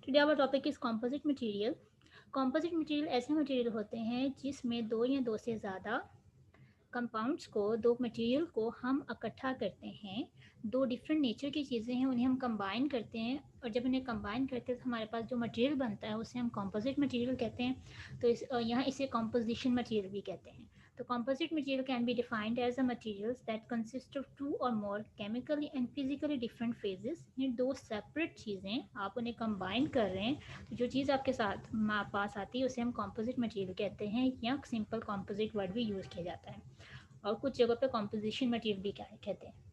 Today our topic is composite material. Composite material ऐसे material होते हैं जिसमें दो या दो से ज़्यादा कंपाउंड्स को, दो मटेरियल को हम इकट्ठा करते हैं। दो डिफरेंट नेचर की चीज़ें हैं, उन्हें हम कंबाइन करते हैं, और जब उन्हें कंबाइन करते हैं तो हमारे पास जो मटेरियल बनता है उसे हम कॉम्पोजिट मटेरियल कहते हैं। तो यहाँ इसे कॉम्पोजिशन मटेरियल भी कहते हैं। तो composite material can be defined as a materials that consist of two और more chemically and physically different phases. ये दो सेपरेट चीज़ें आप उन्हें कंबाइन कर रहे हैं, तो जो चीज़ आपके साथ पास आती है उसे हम कॉम्पोजिट मटेरियल कहते हैं, या सिंपल कॉम्पोजिट वर्ड भी यूज़ किया जाता है, और कुछ जगह पे कॉम्पोजिशन मटेरियल भी क्या है कहते हैं।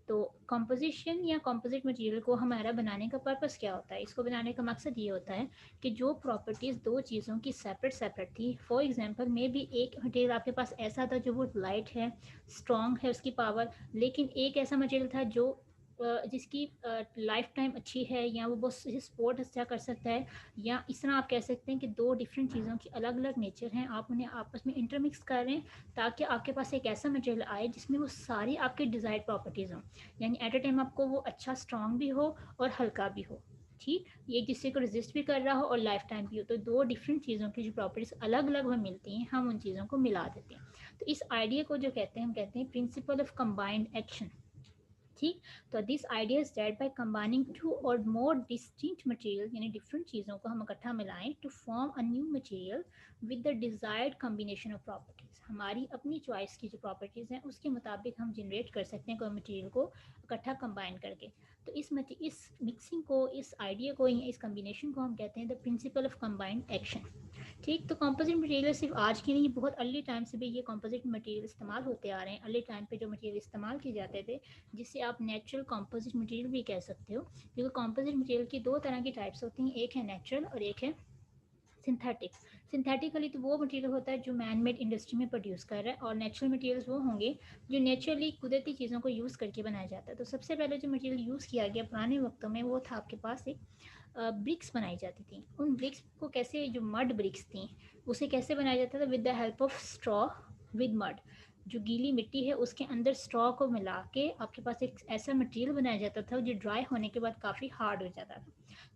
तो कॉम्पोजिशन या कॉम्पोजिट मटेरियल को हमारा बनाने का पर्पस क्या होता है? इसको बनाने का मकसद ये होता है कि जो प्रॉपर्टीज़ दो चीज़ों की सेपरेट सेपरेट थी, फॉर एग्जांपल मे बी एक मटेरियल आपके पास ऐसा था जो बहुत लाइट है, स्ट्रॉन्ग है उसकी पावर, लेकिन एक ऐसा मटेरियल था जो जिसकी लाइफ टाइम अच्छी है, या वो बहुत सपोर्ट अच्छा कर सकता है, या इस तरह आप कह सकते हैं कि दो डिफरेंट चीज़ों की अलग अलग नेचर हैं, आप उन्हें आपस में इंटरमिक्स कर रहे हैं ताकि आपके पास एक ऐसा मटेरियल आए जिसमें वो सारी आपकी डिज़ायर्ड प्रॉपर्टीज़ हों, यानी एट अ टाइम आपको वो अच्छा स्ट्रॉन्ग भी हो और हल्का भी हो, ठीक, ये जिससे को रेजिस्ट भी कर रहा हो और लाइफ टाइम भी हो। तो दो डिफरेंट चीज़ों की जो प्रॉपर्टीज़ अलग अलग हमें मिलती हैं, हम उन चीज़ों को मिला देते हैं। तो इस आइडिया को जो कहते हैं, हम कहते हैं प्रिंसिपल ऑफ कंबाइंड एक्शन, ठीक। तो this idea is that by combining two और मोर डिस्टिंक्ट मटेरियल, यानी डिफरेंट चीज़ों को हम इकट्ठा मिलाएं to form a new material with the desired combination of properties, हमारी अपनी चॉइस की जो प्रॉपर्टीज़ हैं उसके मुताबिक हम जनरेट कर सकते हैं कोई मटेरियल को इकट्ठा कंबाइन करके। तो इस मिक्सिंग को, इस आइडिया को, या इस कॉम्बिनेशन को हम कहते हैं the principle of combined action, ठीक। तो कंपोजिट मटेरियल सिर्फ आज की नहीं, बहुत अर्ली टाइम से भी ये कंपोजिट मटेरियल इस्तेमाल होते आ रहे हैं। अर्ली टाइम पे जो मटेरियल इस्तेमाल किए जाते थे, जिसे आप नेचुरल कंपोजिट मटेरियल भी कह सकते हो, क्योंकि कंपोजिट मटेरियल की दो तरह की टाइप्स होती हैं, एक है नेचुरल और एक है सिंथेटिक। सिंथेटिकली तो वो मटेरियल होता है जो मैन मेड इंडस्ट्री में प्रोड्यूस कर रहा है, और नेचुरल मटेरियल्स वो होंगे जो नेचुरली कुदरती चीज़ों को यूज़ करके बनाया जाता है। तो सबसे पहले जो मटेरियल यूज़ किया गया पुराने वक्तों में, वो था आपके पास एक ब्रिक्स बनाई जाती थी। उन ब्रिक्स को कैसे, जो मड ब्रिक्स थी, उसे कैसे बनाया जाता था? With the help of straw with mud, जो गीली मिट्टी है उसके अंदर स्ट्रॉ को मिला के आपके पास एक ऐसा मटेरियल बनाया जाता था जो ड्राई होने के बाद काफ़ी हार्ड हो जाता था।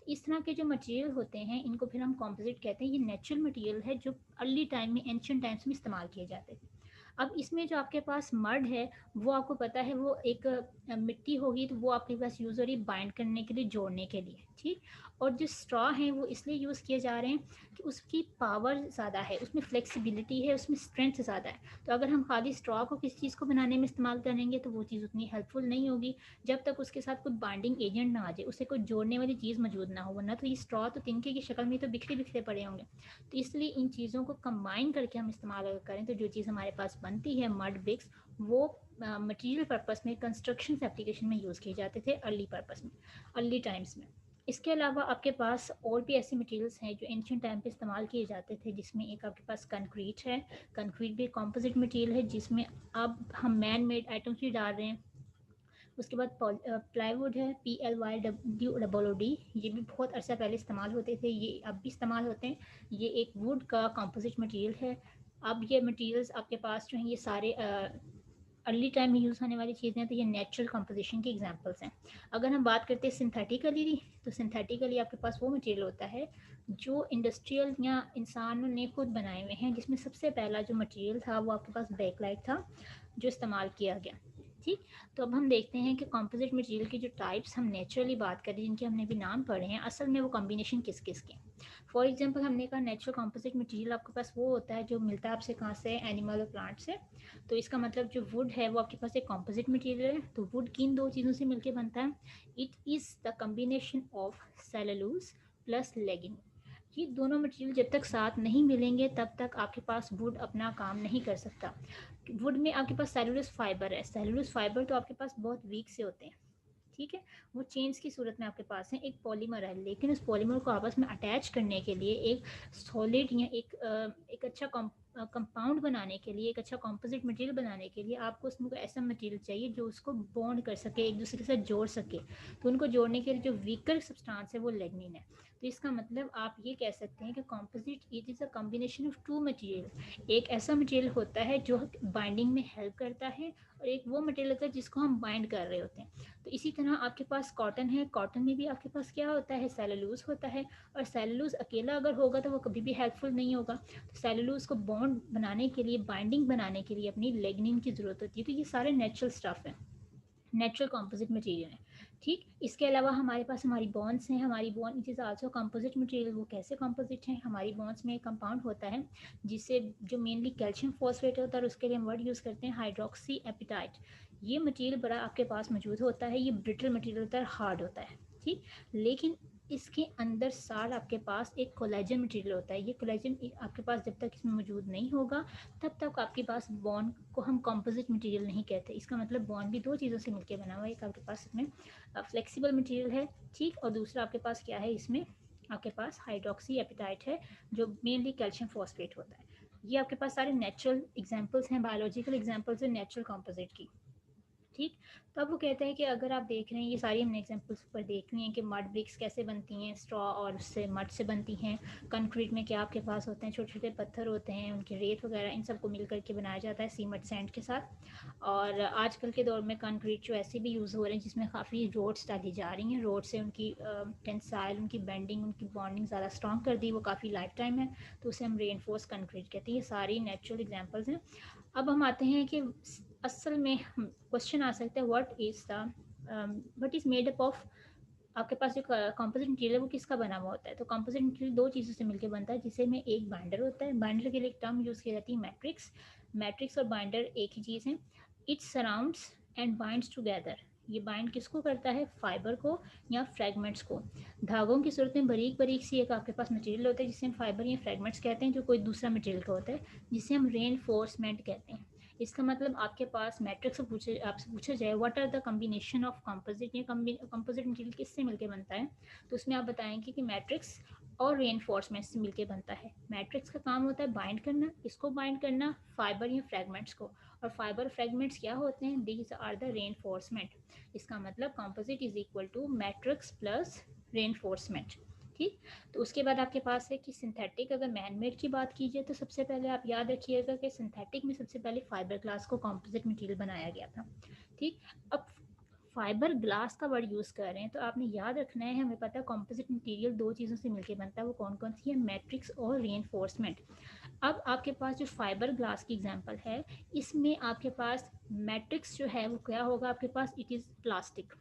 तो इस तरह के जो मटेरियल होते हैं इनको फिर हम कॉम्पोजिट कहते हैं। ये नेचुरल मटेरियल है जो अर्ली टाइम में, एंशियंट टाइम्स में इस्तेमाल किए जाते थे। अब इसमें जो आपके पास मड है, वो आपको पता है वो एक मिट्टी होगी, तो वो आपके पास यूज़ हो रही बाइंड करने के लिए, जोड़ने के लिए, ठीक। और जो स्ट्रॉ है वो इसलिए यूज़ किए जा रहे हैं कि उसकी पावर ज़्यादा है, उसमें फ्लेक्सिबिलिटी है, उसमें स्ट्रेंथ ज़्यादा है। तो अगर हम खाली स्ट्रॉ को किसी चीज़ को बनाने में इस्तेमाल करेंगे तो वो चीज़ उतनी हेल्पफुल नहीं होगी जब तक उसके साथ कोई बाइंडिंग एजेंट ना आ जाए, उसे कोई जोड़ने वाली चीज़ मौजूद ना हो, वरना तो ये स्ट्रॉ तो तिनके की शक्ल में तो बिखरे बिखरे पड़े होंगे। तो इसलिए इन चीज़ों को कंबाइन करके हम इस्तेमाल अगर करें तो जो चीज़ हमारे पास बनती है मड ब्रिक्स, वो मटेरियल पर्पस में, कंस्ट्रक्शन एप्लीकेशन में यूज़ किए जाते थे अर्ली पर्पस में, अर्ली टाइम्स में। इसके अलावा आपके पास और भी ऐसे मटेरियल्स हैं जो एंशियंट टाइम पे इस्तेमाल किए जाते थे, जिसमें एक आपके पास कंक्रीट है। कंक्रीट भी कॉम्पोजिट मटेरियल है जिसमें अब हम मैन मेड आइटम्स भी डाल रहे हैं। उसके बाद प्लाईवुड है, PLYWOOD, ये भी बहुत अर्सा पहले इस्तेमाल होते थे, ये अब भी इस्तेमाल होते हैं। ये एक वुड का कंपोजिट मटेरियल है। अब ये मटेरियल्स आपके पास जो हैं ये सारे अर्ली टाइम में यूज़ होने वाली चीज़ें हैं, तो ये नेचुरल कंपोजिशन के एग्जांपल्स हैं। अगर हम बात करते हैं सिंथेटिकली, तो सिंथेटिकली आपके पास वो मटेरियल होता है जो इंडस्ट्रियल या इंसानों ने खुद बनाए हुए हैं, जिसमें सबसे पहला जो मटेरियल था वो आपके पास बैकलाइट था जो इस्तेमाल किया गया, ठीक। तो अब हम देखते हैं कि कंपोजिट मटेरियल की जो टाइप्स हम नेचुरली बात करें, जिनके हमने भी नाम पढ़े हैं, असल में वो कॉम्बिनेशन किस किस के। फॉर एग्जांपल हमने कहा नेचुरल कंपोजिट मटेरियल आपके पास वो होता है जो मिलता है आपसे कहाँ से, एनिमल और प्लांट से। तो इसका मतलब जो वुड है वो आपके पास एक कंपोजिट मटेरियल है। तो वुड किन दो चीज़ों से मिलकर बनता है? It is the combination of cellulose plus लेगिन। ये दोनों मटेरियल जब तक साथ नहीं मिलेंगे तब तक आपके पास वुड अपना काम नहीं कर सकता। वुड में आपके पास सेलुलोज फाइबर है, सेलुलोज फाइबर तो आपके पास बहुत वीक से होते हैं, ठीक है, वो चेन्स की सूरत में आपके पास है, एक पॉलीमर है, लेकिन उस पॉलीमर को आपस में अटैच करने के लिए एक सॉलिड या एक अच्छा कंपाउंड बनाने के लिए, एक अच्छा कंपोजिट मटेरियल बनाने के लिए आपको उसमें कोई ऐसा मटेरियल चाहिए जो उसको बॉन्ड कर सके, एक दूसरे के साथ जोड़ सके। तो उनको जोड़ने के लिए जो वीकर सब्सटेंस है वो लिग्निन है। तो इसका मतलब आप ये कह सकते हैं कि composite it is a combination of two material. एक ऐसा मटेरियल होता है जो बाइंडिंग में हेल्प करता है, और एक वो मटेरियल होता है जिसको हम बाइंड कर रहे होते हैं। तो इसी तरह आपके पास कॉटन है, कॉटन में भी आपके पास क्या होता है, सेलुलोज होता है, और सेलुलोज अकेला अगर होगा तो वो कभी भी हेल्पफुल नहीं होगा। तो सेलुलोज को बॉन्ड बनाने के लिए, बाइंडिंग बनाने के लिए अपनी लेग्निन की ज़रूरत होती है। तो ये सारे नेचुरल स्टफ़ हैं, नेचुरल कंपोजिट मटेरियल है। ठीक, इसके अलावा हमारे पास हमारी बॉन्ड्स हैं, हमारी bond it is also composite material. वो कैसे कंपोजिट हैं, हमारी बॉन्ड्स में एक कंपाउंड होता है जिससे जो मेनली कैल्शियम फॉस्फेट होता है, और उसके लिए हम वर्ड यूज़ करते हैं हाइड्रोक्सी एपिटाइट। ये मटेरियल बड़ा आपके पास मौजूद होता है, ये ब्रिटल मटेरियल होता है, हार्ड होता है। ठीक, लेकिन इसके अंदर सार आपके पास एक कोलेजन मटेरियल होता है। ये कोलेजन आपके पास जब तक इसमें मौजूद नहीं होगा तब तक आपके पास बॉन्ड को हम कंपोजिट मटेरियल नहीं कहते। इसका मतलब बॉन्ड भी दो चीज़ों से मिलकर बना हुआ है, एक आपके पास इसमें फ्लेक्सिबल मटेरियल है, ठीक, और दूसरा आपके पास क्या है, इसमें आपके पास हाइड्रोक्सी एपिटाइट है जो मेनली कैल्शियम फॉस्फेट होता है। ये आपके पास सारे नेचुरल एग्जाम्पल्स हैं, बायोलॉजिकल एग्जाम्पल्स हैं नेचुरल कंपोजिट की। ठीक, तो अब वो कहते हैं कि अगर आप देख रहे हैं, ये सारी हमने एग्जांपल्स पर देख रही हैं कि मड ब्रिक्स कैसे बनती हैं, स्ट्रॉ और उससे मड से बनती हैं। कंक्रीट में क्या आपके पास होते हैं, छोटे छोटे पत्थर होते हैं, उनके रेत वगैरह, इन सबको मिल करके बनाया जाता है सीमेंट सैंड के साथ। और आजकल के दौर में कंक्रीट जो ऐसे भी यूज़ हो रहे हैं जिसमें काफ़ी रोड्स डाली जा रही हैं, रोड से उनकी टेंसाइल, उनकी बेंडिंग, उनकी बॉन्डिंग ज़्यादा स्ट्रॉन्ग कर दी, वो काफ़ी लाइफ टाइम है, तो उसे हम रेनफोर्स कंक्रीट कहते हैं। ये सारी नेचुरल एग्जाम्पल्स हैं। अब हम आते हैं कि असल में क्वेश्चन आ सकता है what is made up of. आपके पास जो कंपोजिट मटेरियल है वो किसका बना हुआ होता है, तो कंपोजिट मटेरियल दो चीज़ों से मिलकर बनता है, जिसे में एक बाइंडर होता है। बाइंडर के लिए एक टर्म यूज़ की जाती है मैट्रिक्स। मैट्रिक्स और बाइंडर एक ही चीज़ है। It surrounds and binds together. ये बाइंड किसको करता है, फाइबर को या फ्रेगमेंट्स को। धागों की सूरत में बारीक बारीक सी एक आपके पास मटेरियल होता है जिसे हम फाइबर या फ्रेगमेंट्स कहते हैं, जो कोई दूसरा मटेरियल का होता है, जिसे हम रेनफोर्समेंट कहते हैं। इसका मतलब आपके पास मैट्रिक्स से आपसे पूछा जाए what are the combination of composite, या कंपोजिट मटेरियल किससे मिलकर बनता है, तो उसमें आप बताएंगे कि मैट्रिक्स और रेनफोर्समेंट से मिलकर बनता है। मैट्रिक्स का काम होता है बाइंड करना, इसको बाइंड करना फाइबर या फ्रेगमेंट्स को, और फाइबर फ्रेगमेंट्स क्या होते हैं, दीज आर द रेनफोर्समेंट। इसका मतलब composite is equal to matrix plus reinforcement. ठीक, तो उसके बाद आपके पास है कि सिंथेटिक, अगर मैनमेड की बात कीजिए तो सबसे पहले आप याद रखिएगा कि सिंथेटिक में सबसे पहले फाइबर ग्लास को कंपोजिट मटेरियल बनाया गया था। ठीक, अब फाइबर ग्लास का वर्ड यूज़ कर रहे हैं तो आपने याद रखना है, हमें पता है कंपोजिट मटेरियल दो चीज़ों से मिलकर बनता है, वो कौन कौन सी है, मैट्रिक्स और रीइंफोर्समेंट। अब आपके पास जो फाइबर ग्लास की एग्जांपल है, इसमें आपके पास मैट्रिक्स जो है वो क्या होगा, आपके पास इट इज़ प्लास्टिक।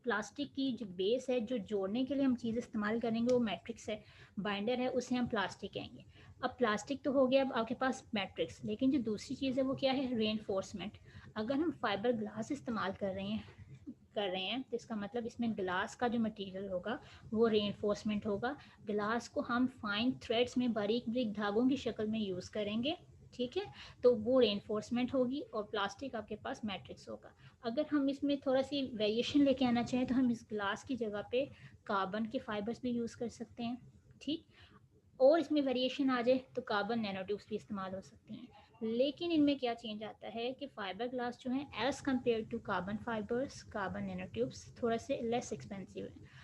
प्लास्टिक की जो बेस है, जो जोड़ने के लिए हम चीज़ इस्तेमाल करेंगे, वो मैट्रिक्स है। बाइंडर है, उसे हम प्लास्टिक कहेंगे। अब प्लास्टिक तो हो गया, अब आपके पास मैट्रिक्स, लेकिन जो दूसरी चीज़ है वो क्या है, रेनफोर्समेंट। अगर हम फाइबर ग्लास इस्तेमाल कर रहे हैं तो इसका मतलब इसमें ग्लास का जो मटेरियल होगा वो रेनफोर्समेंट होगा। ग्लास को हम फाइन थ्रेड्स में बारीक बारीक धागों की शक्ल में यूज़ करेंगे, ठीक है, तो वो रेनफोर्समेंट होगी, और प्लास्टिक आपके पास मैट्रिक्स होगा। अगर हम इसमें थोड़ा सी वेरिएशन लेके आना चाहें तो हम इस ग्लास की जगह पे कार्बन के फाइबर्स भी यूज़ कर सकते हैं। ठीक, और इसमें वेरिएशन आ जाए तो कार्बन नैनो ट्यूब्स भी इस्तेमाल हो सकती हैं। लेकिन इनमें क्या चेंज आता है कि फाइबर ग्लास जो है as compare to carbon fibres, carbon nano tubes थोड़ा से लेस एक्सपेंसिव है।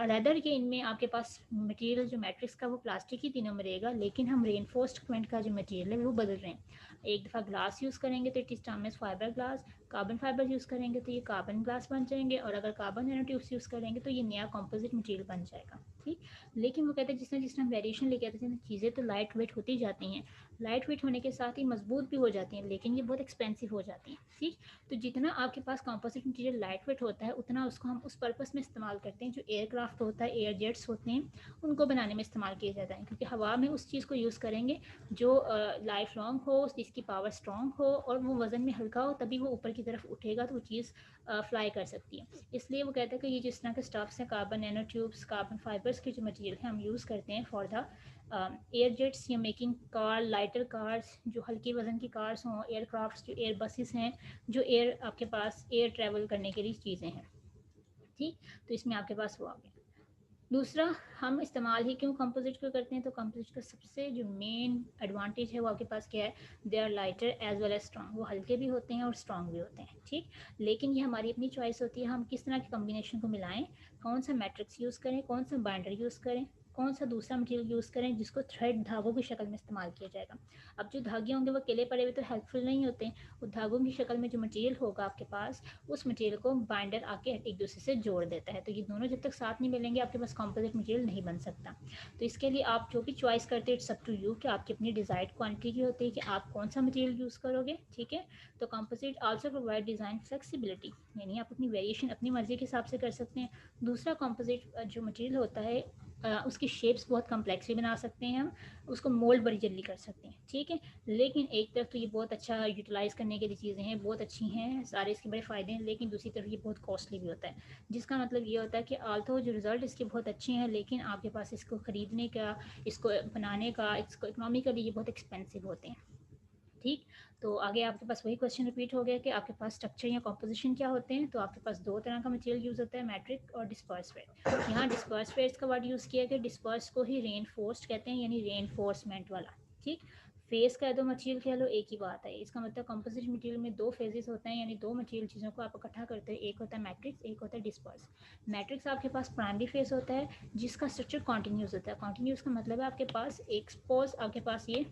रदर के इनमें आपके पास मटेरियल जो मैट्रिक्स का वो प्लास्टिक ही तीनों में रहेगा, लेकिन हम रेनफोर्समेंट का जो मटेरियल है वो बदल रहे हैं। एक दफ़ा ग्लास यूज़ करेंगे तो it is term as fibre glass, carbon fibre use करेंगे तो ये कार्बन ग्लास बन जाएंगे, और अगर कार्बन नैनो ट्यूब्स यूज़ करेंगे तो ये नया कॉम्पोजिट मटेरियल बन जाएगा। ठीक, लेकिन वो कहते हैं जिस तरह हम वेरिएशन लेके आते हैं चीज़ें तो लाइट वेट होती जाती हैं, लाइट वेट होने के साथ ही मजबूत भी हो जाती हैं, लेकिन ये बहुत एक्सपेंसिव हो जाती हैं। ठीक, तो जितना आपके पास कंपोजिट मटेरियल लाइट वेट होता है उतना उसको हम उस पर्पस में इस्तेमाल करते हैं, जो एयरक्राफ्ट होता है, एयर जेट्स होते हैं, उनको बनाने में इस्तेमाल किया जाता है, क्योंकि हवा में उस चीज़ को यूज़ करेंगे जो लाइफ लॉन्ग हो, जिसकी पावर स्ट्रॉन्ग हो और वो वज़न में हल्का हो, तभी वो ऊपर की तरफ उठेगा तो वो चीज़ फ्लाई कर सकती है। इसलिए वो कहते हैं कि ये जिस तरह के स्टफ्स हैं, carbon nano tubes, carbon fibres के जो मटेरियल हैं हम यूज़ करते हैं फॉर द एयर जेट्स या मेकिंग कार, लाइटर कार्स, जो हल्के वज़न की कार्स हों, एयरक्राफ्ट जो एयर बसेस हैं, जो एयर आपके पास एयर ट्रैवल करने के लिए चीज़ें हैं। ठीक, तो इसमें आपके पास वो आ गया। दूसरा, हम इस्तेमाल ही क्यों कंपोजिट को करते हैं, तो कंपोजिट का सबसे जो मेन एडवांटेज है वो आपके पास क्या है, they are lighter as well as strong. वो हल्के भी होते हैं और स्ट्रॉन्ग भी होते हैं। ठीक, लेकिन ये हमारी अपनी चॉइस होती है, हम किस तरह के कॉम्बिनेशन को मिलाएं, कौन सा मैट्रिक्स यूज़ करें, कौन सा बाइंडर यूज़ करें। कौन सा दूसरा मटेरियल यूज़ करें जिसको थ्रेड धागों की शक्ल में इस्तेमाल किया जाएगा। अब जो धागे होंगे वो केले पड़े हुए तो हेल्पफुल नहीं होते, वो धागों की शक्ल में जो मटेरियल होगा आपके पास, उस मटेरियल को बाइंडर आके एक दूसरे से जोड़ देता है। तो ये दोनों जब तक साथ नहीं मिलेंगे आपके पास कॉम्पोजिट मटेरियल नहीं बन सकता। तो इसके लिए आप जो भी चॉइस करते हैं इट्स अप टू यू, कि आपकी अपनी डिज़ायर्ड क्वांटिटी की होती है कि आप कौन सा मटेरियल यूज़ करोगे, ठीक है। तो composite also provide design flexibility, यानी आप अपनी वेरिएशन अपनी मर्ज़ी के हिसाब से कर सकते हैं। दूसरा कंपोजिट जो मटेरियल होता है उसकी शेप्स बहुत कम्प्लेक्स भी बना सकते हैं हम, उसको मोल्ड बड़ी जल्दी कर सकते हैं, ठीक है। लेकिन एक तरफ तो ये बहुत अच्छा यूटिलाइज़ करने के लिए चीज़ें हैं, बहुत अच्छी हैं, सारे इसके बड़े फ़ायदे हैं, लेकिन दूसरी तरफ ये बहुत कॉस्टली भी होता है। जिसका मतलब ये होता है कि आल्थो जो रिज़ल्ट इसके बहुत अच्छे हैं, लेकिन आपके पास इसको ख़रीदने का, इसको बनाने का, इसको इकोनॉमिकली ये बहुत एक्सपेंसिव होते हैं, ठीक। तो आगे आपके पास वही क्वेश्चन रिपीट हो गया कि आपके पास स्ट्रक्चर या कॉम्पोजिशन क्या होते हैं। तो आपके पास दो तरह का मटेरियल यूज़ होता है, मैट्रिक और डिस्पर्स फेस। यहाँ डिस्पर्स फेस का वर्ड यूज़ किया कि डिस्पर्स को ही रेनफोर्स्ड कहते हैं, यानी रेनफोर्समेंट वाला, ठीक। फेस कह दो, मटेरियल कह लो, एक ही बात है। इसका मतलब कंपोजिट मटेरियल में दो फेजेस होते हैं, यानी दो मटेरियल चीज़ों को आप इकट्ठा करते हैं, एक होता है मैट्रिक्स, एक होता है डिस्पर्स। मैट्रिक्स आपके पास प्राइमरी फेस होता है जिसका स्ट्रक्चर कॉन्टीन्यूस होता है। कॉन्टीन्यूस का मतलब है आपके पास एक सपोज आपके पास ये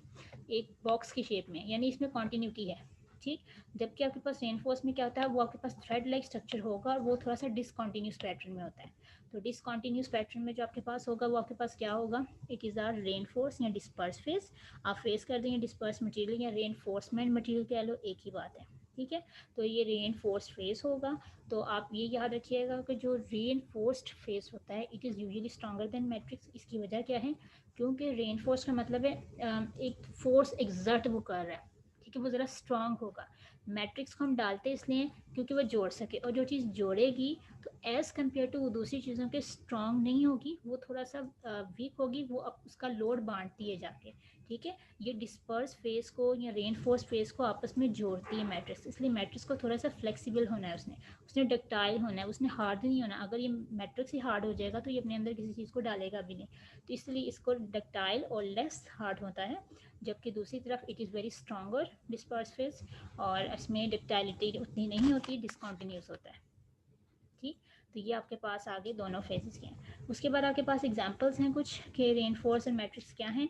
एक बॉक्स की शेप में, यानी इसमें कॉन्टीन्यूटी है, ठीक। जबकि आपके पास रेनफोर्स में क्या होता है, वो आपके पास थ्रेड लाइक स्ट्रक्चर होगा और वो थोड़ा सा डिसकॉन्टीन्यूस पैटर्न में होता है। तो डिसकॉन्टीन्यूस पैटर्न में जो आपके पास होगा वो आपके पास क्या होगा, इट इज़ आर रेनफोर्स या डिस्पर्स फेस। आप फेस कर देंगे डिस्पर्स मटेरियल या रेनफोर्समेंट मटेरियल कह लो, एक ही बात है, ठीक है। तो ये रेनफोर्स फेस होगा। तो आप ये याद रखिएगा कि जो रेनफोर्स्ड फेस होता है it is usually stronger than matrix. इसकी वजह क्या है, क्योंकि रेनफोर्स का मतलब है एक फोर्स एग्जर्ट वो कर रहा है, ठीक है, वो ज़रा स्ट्रांग होगा। मैट्रिक्स को हम डालते इसलिए क्योंकि वो जोड़ सके, और जो चीज़ जोड़ेगी तो एज़ कम्पेयर टू दूसरी चीज़ों के स्ट्रांग नहीं होगी, वो थोड़ा सा वीक होगी, वो अब उसका लोड बांटती है जाके, ठीक है। ये डिस्पर्स फेस को या रेनफोर्स फेस को आपस में जोड़ती है मैट्रिक्स, इसलिए मैट्रिक्स को थोड़ा सा फ्लेक्सिबल होना है, उसने डक्टाइल होना है, उसने हार्ड नहीं होना। अगर ये मैट्रिक्स ही हार्ड हो जाएगा तो ये अपने अंदर किसी चीज़ को डालेगा भी नहीं। तो इसलिए इसको डक्टाइल और लेस हार्ड होता है, जबकि दूसरी तरफ it is very stronger disperse phase, और इसमें डक्टाइलिटी उतनी नहीं होती, डिसकॉन्टीन्यूस होता है, ठीक। तो ये आपके पास आगे दोनों फेजेस के हैं। उसके बाद आपके पास एग्जांपल्स हैं कुछ के रेनफोर्स एंड मैट्रिक्स क्या हैं।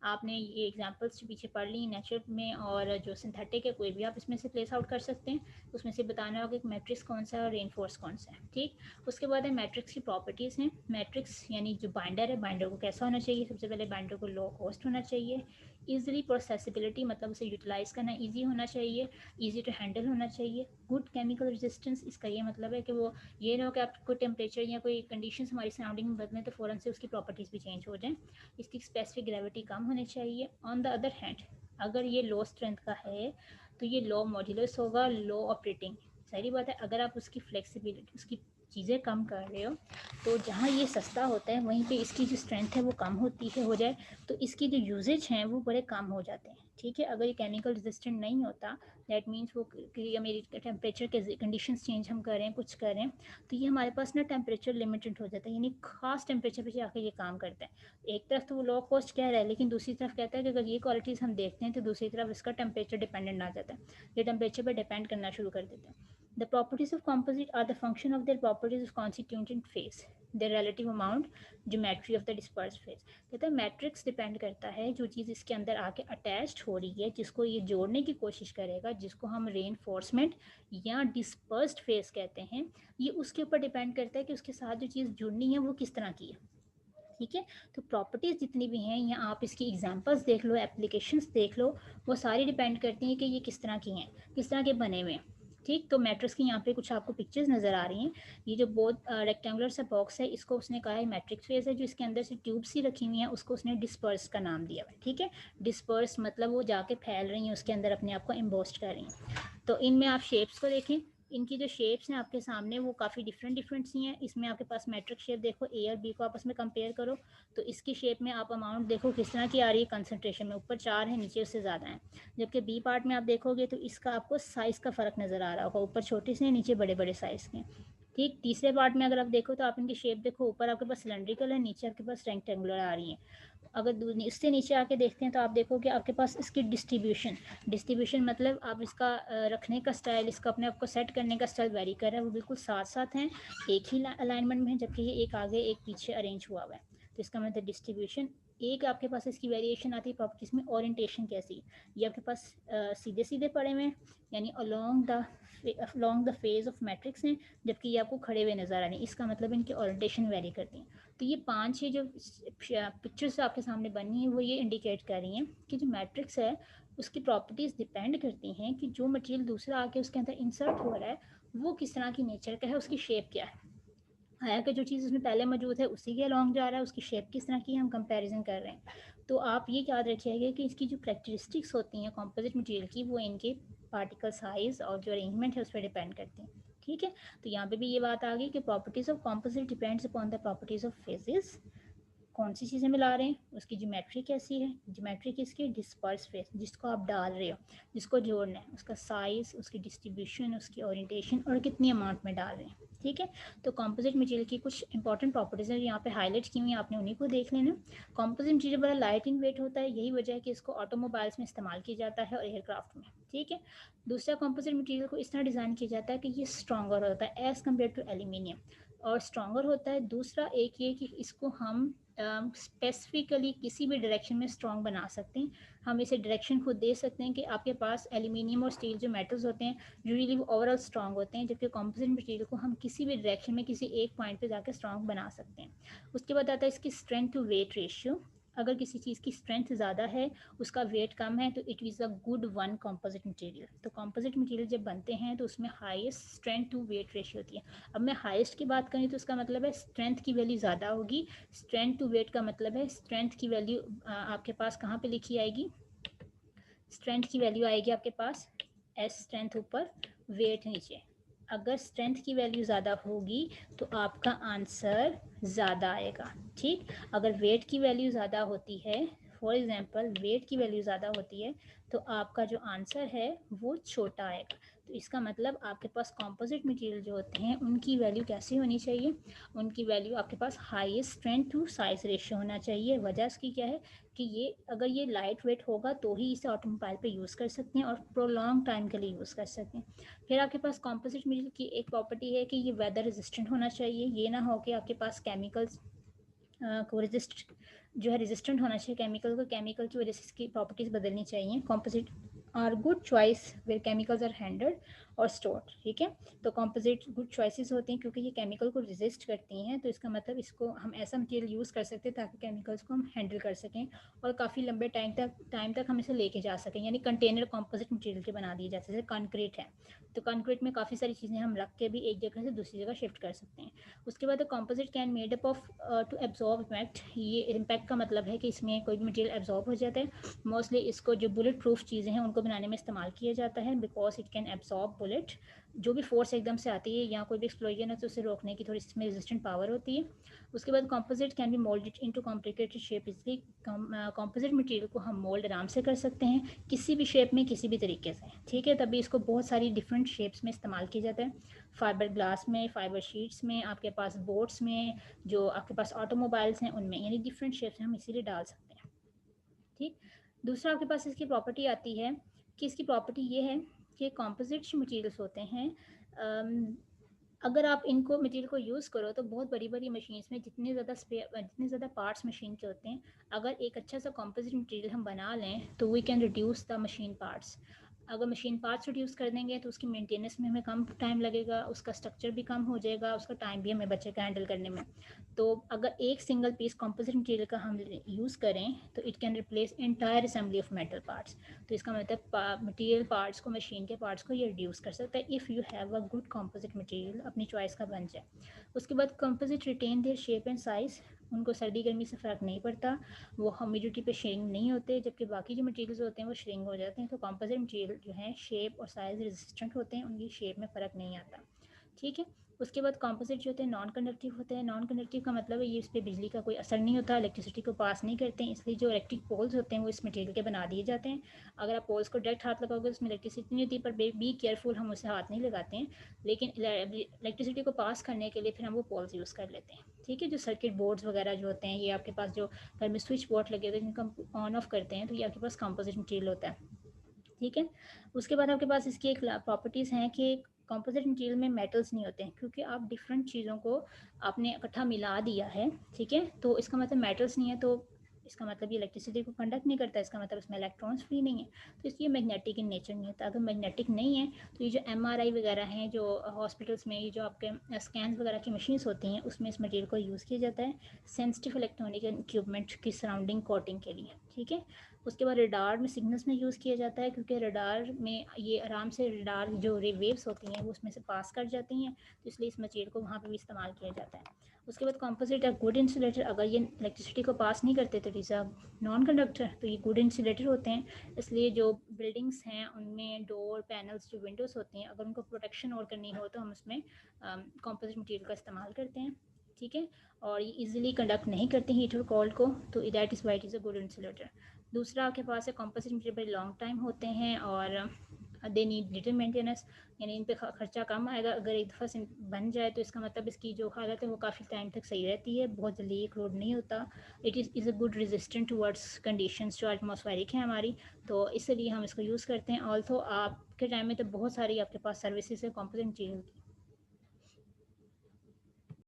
आपने ये एग्जांपल्स पीछे पढ़ ली नेचुरल में, और जो सिंथेटिक है कोई भी आप इसमें से प्लेस आउट कर सकते हैं। उसमें से बताना होगा कि मैट्रिक्स कौन सा है और रेनफोर्स कौन सा है, ठीक। उसके बाद है मैट्रिक्स की प्रॉपर्टीज़ हैं। मैट्रिक्स यानी जो बाइंडर है, बाइंडर को कैसा होना चाहिए, सबसे पहले बाइंडर को लो कॉस्ट होना चाहिए। ईजिली प्रोसेसिबिलिटी मतलब उसे यूटिलाइज़ करना ईजी होना चाहिए, ईजी टू हैंडल होना चाहिए। गुड केमिकल रेजिस्टेंस, इसका ये मतलब है कि वो ये ना हो कि आपको टेम्परेचर या कोई कंडीशंस हमारी सराउंडिंग में बदलें तो फ़ौरन से उसकी प्रॉपर्टीज़ भी चेंज हो जाएं। इसकी स्पेसिफिक ग्रेविटी कम होनी चाहिए। ऑन द अदर हैंड अगर ये लो स्ट्रेंथ का है तो ये लो मॉड्यूलस होगा, लो ऑपरेटिंग। सारी बात है, अगर आप उसकी फ्लेक्सिबिलिटी, उसकी चीज़ें कम कर रहे हो, तो जहाँ ये सस्ता होता है वहीं पे इसकी जो स्ट्रेंथ है वो कम होती है, हो जाए तो इसकी जो यूजेज हैं वो बड़े कम हो जाते हैं, ठीक है। अगर ये केमिकल रेजिस्टेंट नहीं होता, दैट मीन्स वो मेरी टेम्परेचर के कंडीशंस चेंज हम करें, कुछ करें, तो ये हमारे पास ना टेम्परेचर लिमिटेड हो जाता है, यानी खास टेम्परेचर पे जाकर ये काम करता है। एक तरफ तो वो लो कॉस्ट कह रहा है, लेकिन दूसरी तरफ कहता है कि अगर ये क्वालिटीज़ हम देखते हैं तो दूसरी तरफ इसका टेम्परेचर डिपेंडेंट आ जाता है, ये टेम्परेचर पर डिपेंड करना शुरू कर देते हैं। The properties of composite are the function of their properties of constituent phase, their relative amount, geometry of the dispersed phase। कहते हैं मैट्रिक्स डिपेंड करता है, जो चीज़ इसके अंदर आके अटैच्ड हो रही है, जिसको ये जोड़ने की कोशिश करेगा, जिसको हम रेनफोर्समेंट या डिस्पर्स्ड फेस कहते हैं, ये उसके ऊपर डिपेंड करता है कि उसके साथ जो चीज़ जुड़नी है वो किस तरह की है, ठीक है। तो प्रॉपर्टीज़ जितनी भी हैं, या आप इसकी एग्जांपल्स देख लो, एप्लीकेशंस देख लो, वो सारी डिपेंड करती हैं कि ये किस तरह की हैं, किस तरह के बने हुए हैं, ठीक। तो मैट्रिक्स की यहाँ पे कुछ आपको पिक्चर्स नज़र आ रही हैं। ये जो बहुत रेक्टेंगुलर सा बॉक्स है, इसको उसने कहा है मैट्रिक्स फेस है। जो इसके अंदर से ट्यूब्स ही रखी हुई हैं उसको उसने डिस्पर्स का नाम दिया है, ठीक है। डिस्पर्स मतलब वो जाके फैल रही हैं, उसके अंदर अपने आप को एम्बोस्ट कर रही हैं। तो इनमें आप शेप्स को देखें, इनकी जो शेप्स हैं आपके सामने वो काफ़ी डिफरेंट सी हैं। इसमें आपके पास मैट्रिक शेप देखो, ए और बी को आपस में कंपेयर करो तो इसकी शेप में आप अमाउंट देखो किस तरह की आ रही है, कंसनट्रेशन में ऊपर 4 है, नीचे उससे ज़्यादा है। जबकि बी पार्ट में आप देखोगे तो इसका आपको साइज़ का फ़र्क नज़र आ रहा होगा, ऊपर छोटे से नीचे बड़े बड़े साइज़ के, ठीक। तीसरे पार्ट में अगर आप देखो तो आप इनकी शेप देखो, ऊपर आपके पास सिलेंड्रिकल है, नीचे आपके पास रेक्टेंगुलर आ रही है। अगर इससे नीचे आके देखते हैं तो आप देखोगे आपके पास इसकी डिस्ट्रीब्यूशन मतलब आप इसका रखने का स्टाइल, इसका अपने आप को सेट करने का स्टाइल वेरी कर रहा है, वो बिल्कुल साथ साथ हैं, एक ही अलाइनमेंट में है, जबकि ये एक आगे एक पीछे अरेंज हुआ है। तो इसका मतलब डिस्ट्रीब्यूशन, एक आपके पास इसकी वेरिएशन आती है प्रॉपर्टीज़ में, ओरिएंटेशन कैसी, ये आपके पास सीधे सीधे पड़े हुए हैं यानी along the phase of matrix हैं, जबकि ये आपको खड़े हुए नज़र आ रहे हैं, इसका मतलब इनकी ओरिएंटेशन वेरी करती हैं। तो ये 5-6 जो पिक्चर्स आपके सामने बनी है वो ये इंडिकेट कर रही हैं कि जो मैट्रिक्स है उसकी प्रॉपर्टीज़ डिपेंड करती हैं कि जो मटेरियल दूसरा आके उसके अंदर इंसर्ट हो रहा है वो किस तरह की नेचर का है, उसकी शेप क्या है। हालांकि जो चीज़ उसमें पहले मौजूद है उसी के अलॉन्ग जा रहा है, उसकी शेप किस तरह की है हम कंपैरिजन कर रहे हैं। तो आप ये याद रखिएगा कि इसकी जो करेक्टरिस्टिक्स होती हैं कंपोजिट मटेरियल की वो इनके पार्टिकल साइज और जो अरेंजमेंट है उस पर डिपेंड करती हैं। ठीक है, तो यहाँ पे भी ये बात आ गई कि properties of composite depends upon the properties of phases. कौन सी चीज़ें मिला रहे हैं, उसकी ज्योमेट्री कैसी है, ज्योमेट्री किसकी, डिस्पर्स फेस जिसको आप डाल रहे हो, जिसको जोड़ना है, उसका साइज़, उसकी डिस्ट्रीब्यूशन, उसकी ओरिएंटेशन और कितनी अमाउंट में डाल रहे हैं। ठीक है, तो कंपोजिट मटेरियल की कुछ इंपॉर्टेंट प्रॉपर्टीज़ हैं यहाँ पे हाईलाइट की हुई हैं, आपने उन्हीं को देख लेना। कंपोजिट मटेरियल बड़ा लाइट इन वेट होता है, यही वजह है कि इसको ऑटोमोबाइल्स में इस्तेमाल किया जाता है और एयरक्राफ्ट में। ठीक है, दूसरा कंपोजिट मटेरियल को इस तरह डिज़ाइन किया जाता है कि ये स्ट्रॉन्गर होता है एज़ कम्पेयर टू एल्यूमिनियम, और स्ट्रॉन्गर होता है। दूसरा एक ये कि इसको हम स्पेसिफिकली किसी भी डायरेक्शन में स्ट्रॉन्ग बना सकते हैं। हम इसे डायरेक्शन खुद दे सकते हैं कि आपके पास एल्यूमिनियम और स्टील जो मेटल्स होते हैं यूजुअली वो ओवरऑल स्ट्रॉन्ग होते हैं, जबकि कंपोजिट मटेरियल को हम किसी भी डायरेक्शन में किसी एक पॉइंट पे जाकर स्ट्रॉन्ग बना सकते हैं। उसके बाद आता है इसकी स्ट्रेंथ टू वेट रेशियो। अगर किसी चीज़ की स्ट्रेंथ ज़्यादा है, उसका वेट कम है, तो it is a good one composite material. तो कंपोजिट मटेरियल जब बनते हैं तो उसमें highest strength to weight ratio होती है। अब मैं हाईएस्ट की बात करूँ तो उसका मतलब है स्ट्रेंथ की वैल्यू ज़्यादा होगी, स्ट्रेंथ टू वेट का मतलब है स्ट्रेंथ की वैल्यू आपके पास कहाँ पे लिखी आएगी, स्ट्रेंथ की वैल्यू आएगी आपके पास एस स्ट्रेंथ ऊपर, वेट नीचे। अगर स्ट्रेंथ की वैल्यू ज़्यादा होगी तो आपका आंसर ज़्यादा आएगा। ठीक, अगर वेट की वैल्यू ज़्यादा होती है, फॉर एग्जांपल वेट की वैल्यू ज़्यादा होती है तो आपका जो आंसर है वो छोटा आएगा। तो इसका मतलब आपके पास कंपोजिट मटेरियल जो होते हैं उनकी वैल्यू कैसी होनी चाहिए, उनकी वैल्यू आपके पास highest strength to size ratio होना चाहिए। वजह इसकी क्या है कि ये अगर ये लाइट वेट होगा तो ही इसे ऑटोमोबाइल पे यूज़ कर सकते हैं और प्रोलॉन्ग टाइम के लिए यूज़ कर सकते हैं। फिर आपके पास कंपोजिट मटेरियल की एक प्रॉपर्टी है कि ये वेदर रेजिस्टेंट होना चाहिए, ये ना हो कि आपके पास केमिकल्स को जो है रेजिस्टेंट होना चाहिए केमिकल को, केमिकल की वजह से इसकी प्रॉपर्टीज़ बदलनी चाहिए। Composite are good choice where chemicals are handled और स्टोर्ड। ठीक है, तो कंपोजिट गुड चॉइसेस होती हैं क्योंकि ये केमिकल को रेजिस्ट करती हैं, तो इसका मतलब इसको हम ऐसा मटेरियल यूज़ कर सकते हैं ताकि केमिकल्स को हम हैंडल कर सकें और काफ़ी लंबे टाइम तक हम इसे लेके जा सकें। यानी कंटेनर कंपोजिट मटेरियल के बना दिए जाते हैं, जैसे कंक्रीट है तो कंक्रीट में काफ़ी सारी चीज़ें हम रख के भी एक जगह से दूसरी जगह शिफ्ट कर सकते हैं। उसके बाद composite can made up of to absorb impact. ये इम्पैक्ट का मतलब है कि इसमें कोई भी मटेरियल एब्जॉर्ब हो जाता है। मोस्टली इसको जो बुलेट प्रूफ चीज़ें हैं उनको बनाने में इस्तेमाल किया जाता है, because it can absorb bullet. जो भी फोर्स एकदम से आती है या कोई भी एक्सप्लोजन है तो उसे रोकने की थोड़ी सी इसमें रेजिस्टेंट पावर होती है। उसके बाद composite can be moulded into complicated shape, इसलिए कंपोजिट मटेरियल को हम मोल्ड आराम से कर सकते हैं किसी भी शेप में किसी भी तरीके से। ठीक है, तभी इसको बहुत सारी डिफरेंट शेप्स में इस्तेमाल किया जाता है, फाइबर ग्लास में, फाइबर शीट्स में, आपके पास बोट्स में, जो आपके पास ऑटोमोबाइल्स हैं उनमें, यानी डिफरेंट शेप्स में हम इसीलिए डाल सकते हैं। ठीक, दूसरा आपके पास इसकी प्रॉपर्टी आती है कि इसकी प्रॉपर्टी ये है कि कंपोजिट मटेरियल्स होते हैं, अगर आप इनको मटेरियल को यूज़ करो तो बहुत बड़ी बड़ी मशीन्स में जितने ज़्यादा पार्ट्स मशीन के होते हैं, अगर एक अच्छा सा कंपोजिट मटेरियल हम बना लें तो we can reduce the machine parts. अगर मशीन पार्ट्स रिड्यूस कर देंगे तो उसकी मेंटेनेंस में हमें कम टाइम लगेगा, उसका स्ट्रक्चर भी कम हो जाएगा, उसका टाइम भी हमें बचेगा हैंडल करने में। तो अगर एक सिंगल पीस कंपोजिट मटेरियल का हम यूज़ करें तो it can replace entire assembly of metal parts. तो इसका मतलब मटेरियल पार्ट्स को, मशीन के पार्ट्स को ये रिड्यूस कर सकता है if you have a good composite material अपनी चॉइस का बन जाए। उसके बाद composite retain their shape and size, उनको सर्दी गर्मी से फ़र्क नहीं पड़ता, वो ह्यूमिडिटी पे श्रिंक नहीं होते, जबकि बाकी जो मटेरियल्स होते हैं वो श्रिंक हो जाते हैं। तो कंपोजिट मटेरियल जो है शेप और साइज़ रेजिस्टेंट होते हैं, उनकी शेप में फ़र्क नहीं आता। ठीक है, उसके बाद कंपोजिट जो होते हैं नॉन कंडक्टिव होते हैं। नॉन कंडक्टिव का मतलब है ये इस पर बिजली का कोई असर नहीं होता, इलेक्ट्रिसिटी को पास नहीं करते हैं, इसलिए जो इलेक्ट्रिक पोल्स होते हैं वो इस मटेरियल के बना दिए जाते हैं। अगर आप पोल्स को डायरेक्ट हाथ लगाओगे उसमें इलेक्ट्रिसिटी नहीं होती, पर बी केयरफुल, हम उसे हाथ नहीं लगाते हैं, लेकिन इलेक्ट्रिसिटी को पास करने के लिए फिर हम वो पोल्स यूज़ कर लेते हैं। ठीक है, जो सर्किट बोर्ड्स वगैरह जो होते हैं, ये आपके पास जो घर में स्विच बोर्ड लगे होते हैं जिनको हम ऑन ऑफ करते हैं, तो ये आपके पास कंपोजिट मटेरियल होता है। ठीक है, उसके बाद आपके पास इसकी एक प्रॉपर्टीज़ हैं कि कंपोजिट मटेरियल में मेटल्स नहीं होते हैं, क्योंकि आप डिफरेंट चीज़ों को आपने इकट्ठा मिला दिया है, ठीक है। तो इसका मतलब मेटल्स नहीं है, तो इसका मतलब ये इलेक्ट्रिसिटी को कंडक्ट नहीं करता, इसका मतलब इसमें इलेक्ट्रॉन्स फ्री नहीं है, तो इसलिए मैग्नेटिक इन नेचर नहीं होता। अगर मैग्नेटिक नहीं है तो ये जो MRI वगैरह हैं, जो हॉस्पिटल्स में ये जो आपके स्कैन्स वगैरह की मशीन्स होती हैं, उसमें इस मटेरियल को यूज़ किया जाता है सेंसिटिव इलेक्ट्रॉनिक इक्विपमेंट की सराउंडिंग कोटिंग के लिए, ठीक है। उसके बाद रडार में सिग्नल्स में यूज़ किया जाता है, क्योंकि रडार में ये आराम से रडार जो वेव्स होती हैं वो उसमें से पास कर जाती हैं, तो इसलिए इस मटेरियल को वहाँ पे भी इस्तेमाल किया जाता है। उसके बाद कंपोजिट है गुड इंसुलेटर। अगर ये इलेक्ट्रिसिटी को पास नहीं करते तो इज नॉन कंडक्टर, तो ये गुड इंसुलेटर होते हैं। इसलिए जो बिल्डिंग्स हैं उनमें डोर पैनल्स जो विंडोज़ होती हैं, अगर उनको प्रोटेक्शन और करनी हो तो हम उसमें कंपोजिट मटेरियल का इस्तेमाल करते हैं, ठीक है। और ये इजीली कंडक्ट नहीं करते हीट और कोल्ड को, तो that is why it is a good insulator. दूसरा आपके पास है कंपोजिट मटेरियल बड़े लॉन्ग टाइम होते हैं और दे नीड लिटिल मेंटेनेंस, यानी इन पे खर्चा कम आएगा। अगर एक दफ़ा से बन जाए तो इसका मतलब इसकी जो हालत है वो काफ़ी टाइम तक सही रहती है, बहुत जल्दी एक लोड नहीं होता। It is a good resistant towards conditions जो एटमॉस्फेरिक है हमारी, तो इसलिए हम इसको यूज़ करते हैं। ऑल्सो आपके टाइम में तो बहुत सारी आपके पास सर्विसेज है कंपोजिट मटेरियल की,